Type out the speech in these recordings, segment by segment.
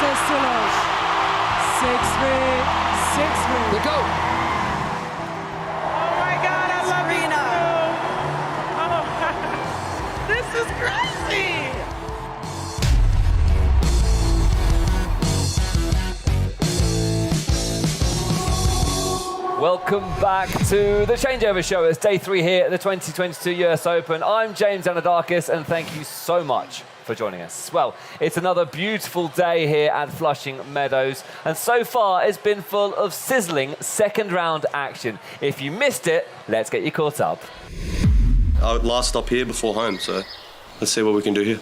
Silos. 6-3, 6-3. The go. Oh my God, I love Serena. Oh, this is crazy. Welcome back to the Changeover Show. It's day 3 here at the 2022 US Open. I'm James Anadakis, and thank you so much for joining us. Well, it's another beautiful day here at Flushing Meadows, and so far it's been full of sizzling second round action. If you missed it, let's get you caught up. Our last stop here before home, so let's see what we can do here.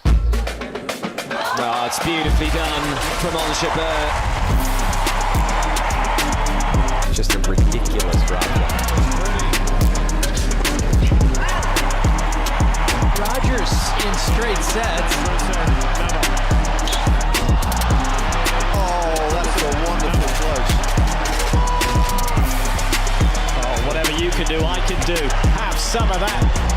Oh, it's beautifully done from Jabeur. Just a ridiculous drive. Rogers in straight sets. Oh, that's a wonderful close. Oh, whatever you can do, I can do. Have some of that.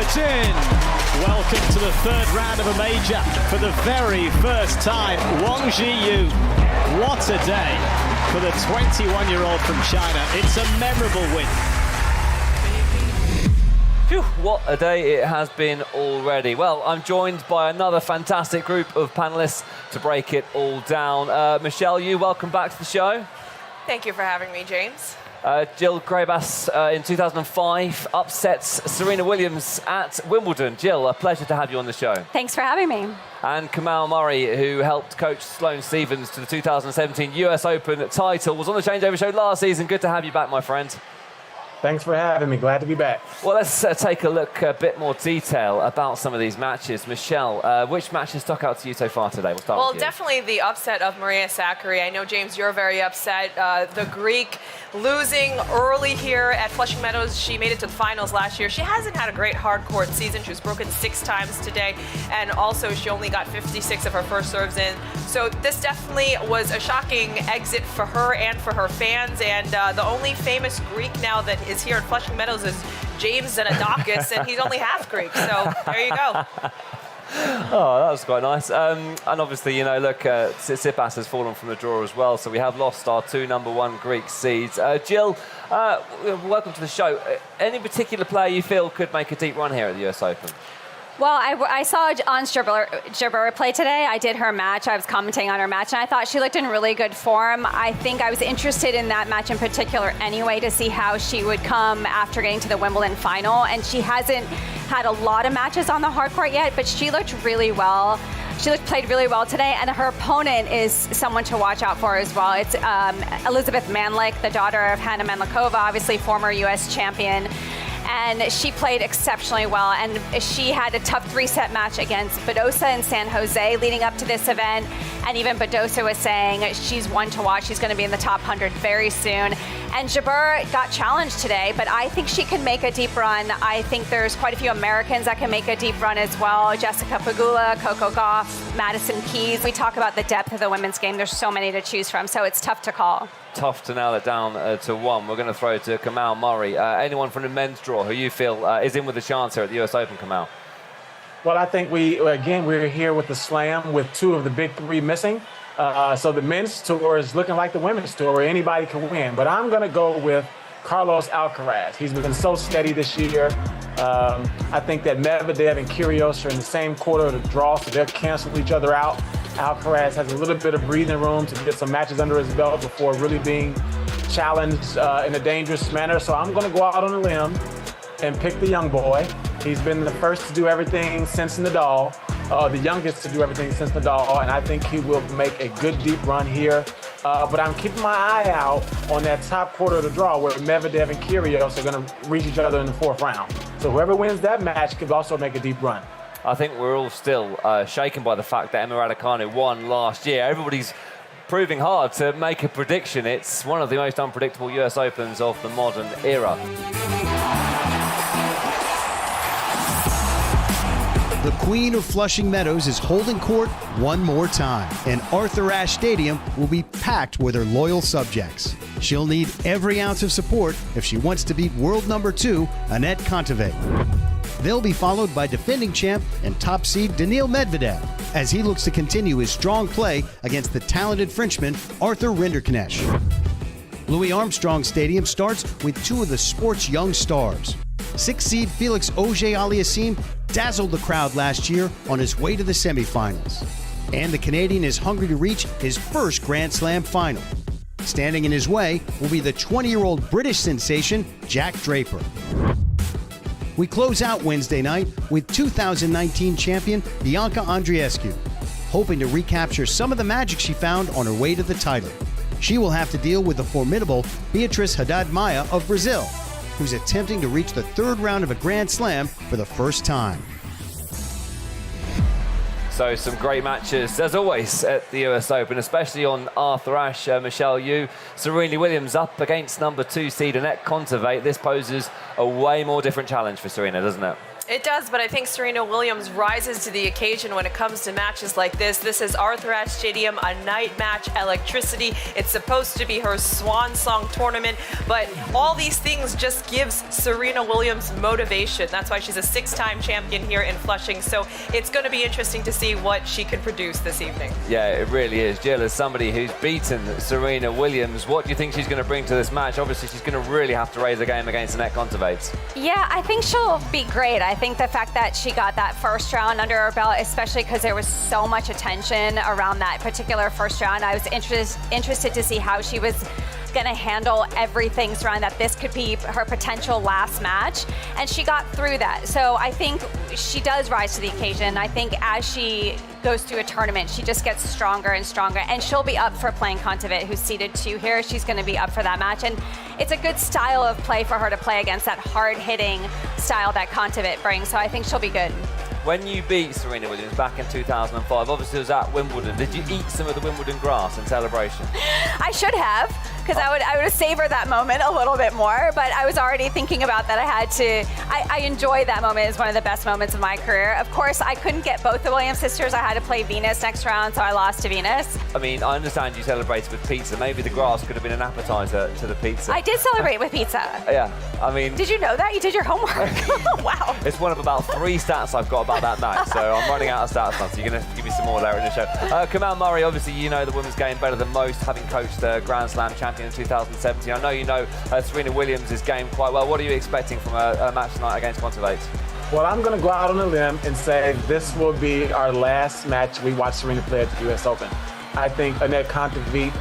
It's in. Welcome to the third round of a major for the very first time. Wang Zhiyu, what a day for the 21-year-old from China. It's a memorable win. Phew, what a day it has been already. Well, I'm joined by another fantastic group of panelists to break it all down. Michelle, welcome back to the show. Thank you for having me, James. Jill Grabas in 2005 upsets Serena Williams at Wimbledon. Jill, a pleasure to have you on the show. Thanks for having me. And Kamal Murray, who helped coach Sloane Stephens to the 2017 US Open title, was on the Changeover Show last season. Good to have you back, my friend. Thanks for having me. Glad to be back. Well, let's take a look, a bit more detail about some of these matches. Michelle, which matches stuck out to you so far today? We'll start with you. Definitely the upset of Maria Sakkari. I know, James, you're very upset. The Greek losing early here at Flushing Meadows. She made it to the finals last year. She hasn't had a great hard court season. She was broken 6 times today, and also she only got 56 of her first serves in. So this definitely was a shocking exit for her and for her fans, and the only famous Greek now that is here at Flushing Meadows is James Zanadakis, and he's only half Greek, so there you go. Oh, that was quite nice. And obviously, you know, look, Tsitsipas has fallen from the draw as well, so we have lost our 2 #1 Greek seeds. Jill, welcome to the show. Any particular player you feel could make a deep run here at the US Open? Well, I saw Ons Jabeur play today. I did her match. I was commenting on her match, and I thought she looked in really good form. I think I was interested in that match in particular anyway to see how she would come after getting to the Wimbledon final. And she hasn't had a lot of matches on the hard court yet, but she looked really well. She played really well today, and her opponent is someone to watch out for as well. It's Elizabeth Manlik, the daughter of Hannah Manlikova, obviously former U.S. champion. And she played exceptionally well, and she had a tough 3-set match against Badosa in San Jose leading up to this event. And even Badosa was saying she's one to watch. She's going to be in the top 100 very soon. And Jabeur got challenged today, but I think she can make a deep run. I think there's quite a few Americans that can make a deep run as well. Jessica Pegula, Coco Gauff, Madison Keys. We talk about the depth of the women's game. There's so many to choose from, so it's tough to call. Tough to nail it down to 1. We're going to throw it to Kamal Murray. Anyone from the men's draw who you feel is in with a chance here at the US Open, Kamal? Well, I think we're here with the slam with 2 of the big 3 missing. So the men's tour is looking like the women's tour where anybody can win. But I'm going to go with Carlos Alcaraz. He's been so steady this year. I think that Medvedev and Kyrgios are in the same quarter of the draw, so they'll cancel each other out. Alcaraz has a little bit of breathing room to get some matches under his belt before really being challenged in a dangerous manner. So I'm going to go out on a limb and pick the young boy. He's been the first to do everything since Nadal, the youngest to do everything since Nadal, and I think he will make a good deep run here. But I'm keeping my eye out on that top quarter of the draw where Medvedev and Kyrgios are going to reach each other in the 4th round. So whoever wins that match could also make a deep run. I think we're all still shaken by the fact that Emma Raducanu won last year. Everybody's proving hard to make a prediction. It's one of the most unpredictable US Opens of the modern era. The Queen of Flushing Meadows is holding court one more time, and Arthur Ashe Stadium will be packed with her loyal subjects. She'll need every ounce of support if she wants to beat world number 2, Anett Kontaveit. They'll be followed by defending champ and top seed Daniil Medvedev as he looks to continue his strong play against the talented Frenchman Arthur Rinderknecht. Louis Armstrong Stadium starts with two of the sport's young stars. 6th seed Felix Auger-Aliassime dazzled the crowd last year on his way to the semifinals. And the Canadian is hungry to reach his first Grand Slam final. Standing in his way will be the 20-year-old British sensation Jack Draper. We close out Wednesday night with 2019 champion Bianca Andreescu, hoping to recapture some of the magic she found on her way to the title. She will have to deal with the formidable Beatriz Haddad Maia of Brazil, who's attempting to reach the third round of a Grand Slam for the first time. So some great matches, as always, at the US Open, especially on Arthur Ashe. Michelle, you, Serena Williams up against number 2 seed Anett Kontaveit. This poses a way more different challenge for Serena, doesn't it? It does, but I think Serena Williams rises to the occasion when it comes to matches like this. This is Arthur Ashe Stadium, a night match, electricity. It's supposed to be her swan song tournament, but all these things just gives Serena Williams motivation. That's why she's a 6-time champion here in Flushing. So it's going to be interesting to see what she can produce this evening. Yeah, it really is. Jill, as somebody who's beaten Serena Williams, what do you think she's going to bring to this match? Obviously, she's going to really have to raise the game against Anett Kontaveit. Yeah, I think she'll be great. I think the fact that she got that first round under her belt, especially because there was so much attention around that particular first round, I was interested to see how she was going to handle everything surrounding that. This could be her potential last match, and she got through that. So I think she does rise to the occasion. I think as she goes through a tournament, she just gets stronger and stronger, and she'll be up for playing Kontaveit, who's seeded 2 here. She's going to be up for that match, and it's a good style of play for her to play against that hard-hitting style that Kontaveit brings, so I think she'll be good. When you beat Serena Williams back in 2005, obviously it was at Wimbledon. Did you eat some of the Wimbledon grass in celebration? I should have, because I would have savored that moment a little bit more, but I was already thinking about that. I enjoyed that moment. It's one of the best moments of my career. Of course, I couldn't get both the Williams sisters. I had to play Venus next round, so I lost to Venus. I mean, I understand you celebrated with pizza. Maybe the grass could have been an appetizer to the pizza. I did celebrate with pizza. Yeah, I mean... Did you know that? You did your homework. Wow. It's one of about 3 stats I've got about that match, so I'm running out of stats now, so you're going to give me some more later in the show. Kamal Murray, obviously you know the women's game better than most, having coached the Grand Slam champion in 2017. I know you know Serena Williams' game quite well. What are you expecting from a match tonight against Kontaveit? Well, I'm going to go out on a limb and say this will be our last match we watch Serena play at the US Open. I think Anett Kontaveit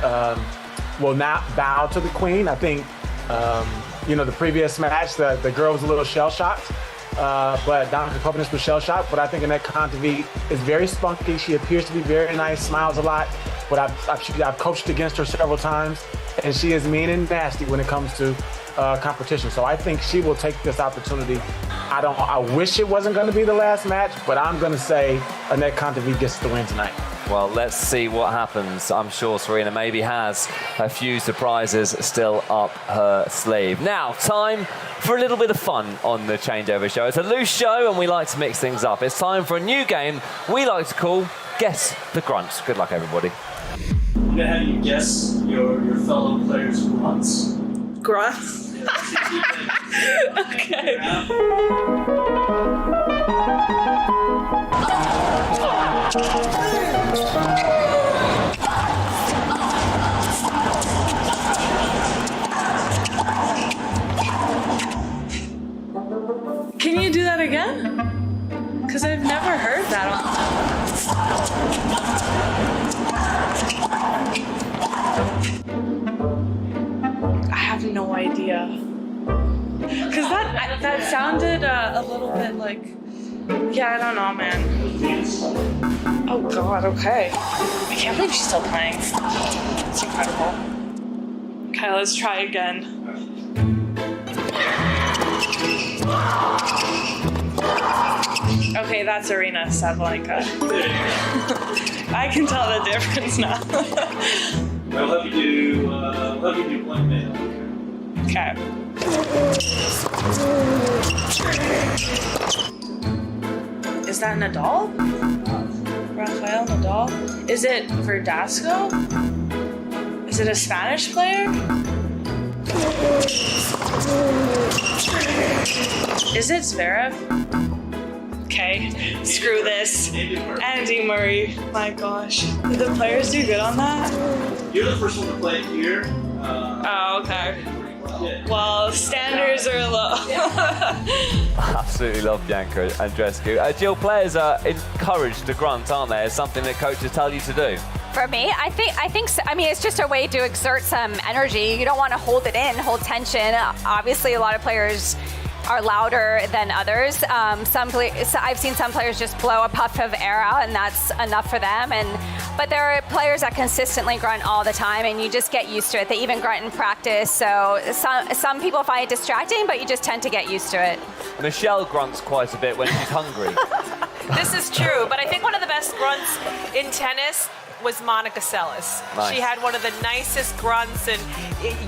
will not bow to the queen. I think, the previous match, the girl was a little shell-shocked. But Danica Kopinius was shell-shocked. But I think Anett Kontaveit is very spunky. She appears to be very nice, smiles a lot. But I've coached against her several times, and she is mean and nasty when it comes to competition. So I think she will take this opportunity. I wish it wasn't going to be the last match, but I'm going to say Anett Kontaveit gets the win tonight. Well, let's see what happens. I'm sure Serena maybe has a few surprises still up her sleeve. Now, time for a little bit of fun on the Changeover show. It's a loose show and we like to mix things up. It's time for a new game we like to call Guess the Grunts. Good luck, everybody. You know how you guess your fellow players' grunts? Grunts? Okay. Can you do that again? Because I've never heard that. I have no idea. Because that sounded a little bit like, yeah, I don't know, man. Oh God, okay. I can't believe she's still playing. It's incredible. Okay, let's try again. Okay, that's Arena Sabalenka. I can tell the difference now. I'll have you do one minute. Okay. Is that Nadal? Rafael Nadal? Is it Verdasco? Is it a Spanish player? Is it Zverev? Okay, screw this. Andy Murray. My gosh. Did the players do good on that? You're the first one to play it here. Oh, okay. Well, standards are low. Absolutely love Bianca Andreescu. Jill, players are encouraged to grunt, aren't they? It's something that coaches tell you to do. For me, I think so. I mean, it's just a way to exert some energy. You don't want to hold it in, hold tension. Obviously, a lot of players are louder than others. I've seen some players just blow a puff of air out, and that's enough for them. But there are players that consistently grunt all the time, and you just get used to it. They even grunt in practice. So some people find it distracting, but you just tend to get used to it. Michelle grunts quite a bit when she's hungry. This is true, but I think one of the best grunts in tennis was Monica Seles. Nice. She had one of the nicest grunts, and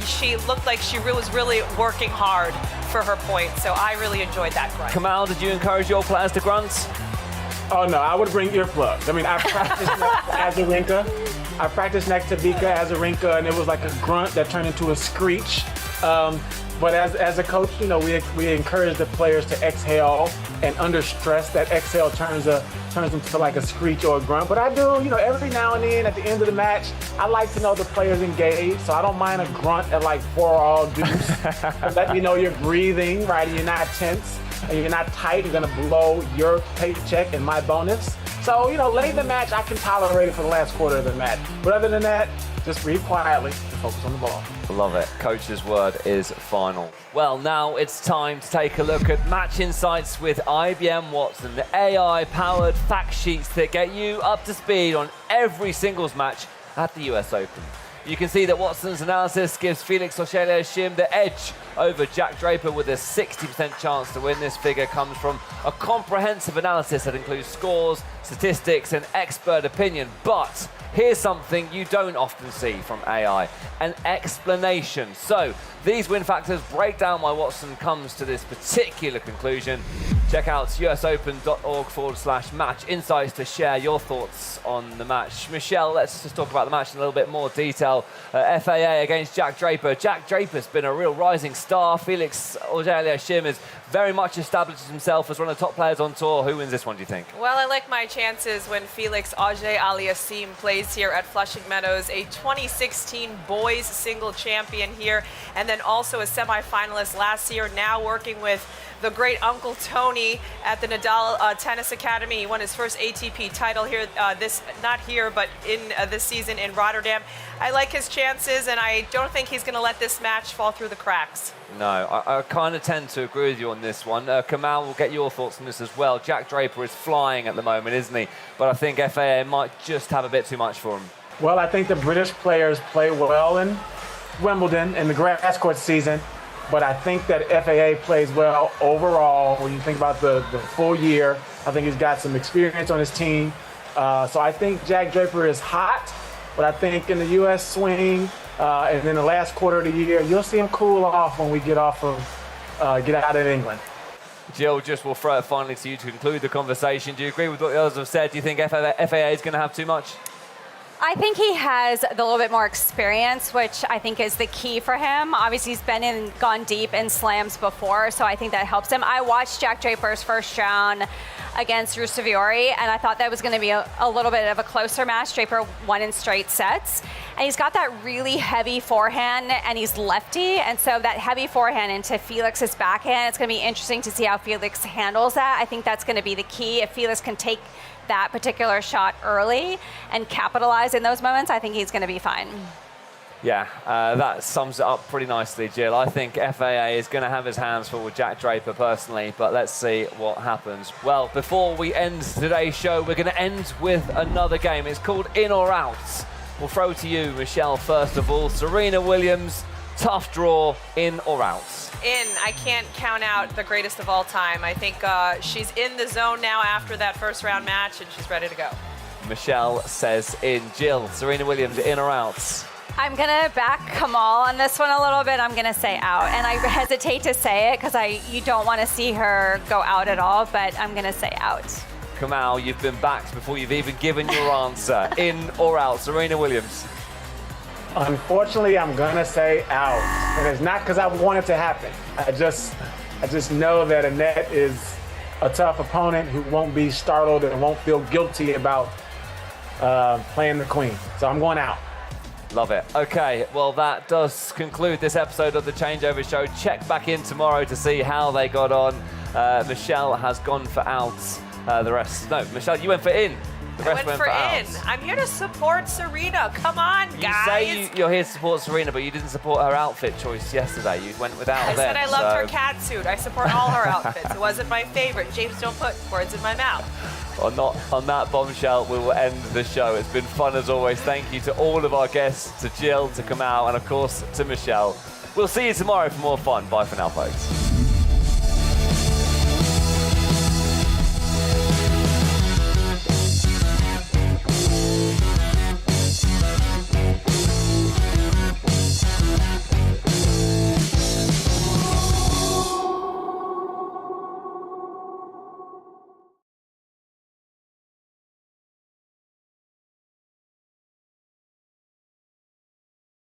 she looked like she was really working hard for her point. So I really enjoyed that grunt. Kamal, did you encourage your players to grunt? Oh no, I would bring earplugs. I mean, I practiced next to Azarenka. I practiced next to Vika Azarenka, and it was like a grunt that turned into a screech. But as a coach, you know, we encourage the players to exhale, and under stress, that exhale turns into like a screech or a grunt. But I do, you know, every now and then at the end of the match, I like to know the players engaged, so I don't mind a grunt at like 4-all deuce. Let me know you're breathing, right? And you're not tense, and you're not tight. You're gonna blow your paycheck and my bonus. So, you know, late in the match, I can tolerate it for the last quarter of the match. But other than that, just breathe quietly and focus on the ball. Love it. Coach's word is final. Well, now it's time to take a look at match insights with IBM Watson, the AI-powered fact sheets that get you up to speed on every singles match at the US Open. You can see that Watson's analysis gives Felix Auger-Aliassime the edge over Jack Draper with a 60% chance to win. This figure comes from a comprehensive analysis that includes scores, statistics, and expert opinion. But here's something you don't often see from AI, an explanation. So these win factors break down why Watson comes to this particular conclusion. Check out usopen.org/match insights to share your thoughts on the match. Michelle, let's just talk about the match in a little bit more detail. FAA against Jack Draper. Jack Draper's been a real rising star. Felix Auger-Aliassime has very much established himself as one of the top players on tour. Who wins this one, do you think? Well, I like my chances when Felix Auger-Aliassime plays here at Flushing Meadows, a 2016 boys single champion here, and then also a semifinalist last year, now working with the great Uncle Tony at the Nadal Tennis Academy. He won his first ATP title here, not here, but in this season in Rotterdam. I like his chances, and I don't think he's going to let this match fall through the cracks. No, I kind of tend to agree with you on this one. Kamal, we'll get your thoughts on this as well. Jack Draper is flying at the moment, isn't he? But I think FAA might just have a bit too much for him. Well, I think the British players play well in Wimbledon in the grass court season. But I think that FAA plays well overall. When you think about the full year, I think he's got some experience on his team. So I think Jack Draper is hot, but I think in the U.S. swing and in the last quarter of the year, you'll see him cool off when we get out of England. Jill, just will throw it finally to you to conclude the conversation. Do you agree with what the others have said? Do you think FAA is going to have too much? I think he has a little bit more experience, which I think is the key for him. Obviously, he's gone deep in slams before, so I think that helps him. I watched Jack Draper's first round against Ruusuvuori, and I thought that was going to be a little bit of a closer match. Draper won in straight sets, and he's got that really heavy forehand, and he's lefty, and so that heavy forehand into Felix's backhand, it's going to be interesting to see how Felix handles that. I think that's going to be the key. If Felix can take that particular shot early and capitalize in those moments, I think he's going to be fine. Yeah, that sums it up pretty nicely, Jill. I think FAA is going to have his hands full with Jack Draper personally, but let's see what happens. Well, before we end today's show, we're going to end with another game. It's called In or Out. We'll throw to you, Michelle, first of all. Serena Williams, tough draw, in or out? In. I can't count out the greatest of all time. I think she's in the zone now after that first round match, and she's ready to go. Michelle says in. Jill, Serena Williams, in or out? I'm going to back Kamal on this one a little bit. I'm going to say out. And I hesitate to say it because you don't want to see her go out at all, but I'm going to say out. Kamal, you've been backed before you've even given your answer. In or out? Serena Williams? Unfortunately, I'm gonna say out, and it's not because I want it to happen. I just know that Annette is a tough opponent who won't be startled and won't feel guilty about playing the queen. So I'm going out. Love it. Okay, well, that does conclude this episode of the Changeover Show. Check back in tomorrow to see how they got on. Michelle has gone for outs. Michelle, you went for in. The rest I went for in. outs. I'm here to support Serena. Come on, guys. You say you're here to support Serena, but you didn't support her outfit choice yesterday. You went without I them. said I loved her cat suit. I support all her outfits. It wasn't my favorite. James, don't put words in my mouth. On that bombshell, we will end the show. It's been fun as always. Thank you to all of our guests, to Jill, to Kamau, and of course to Michelle. We'll see you tomorrow for more fun. Bye for now, folks.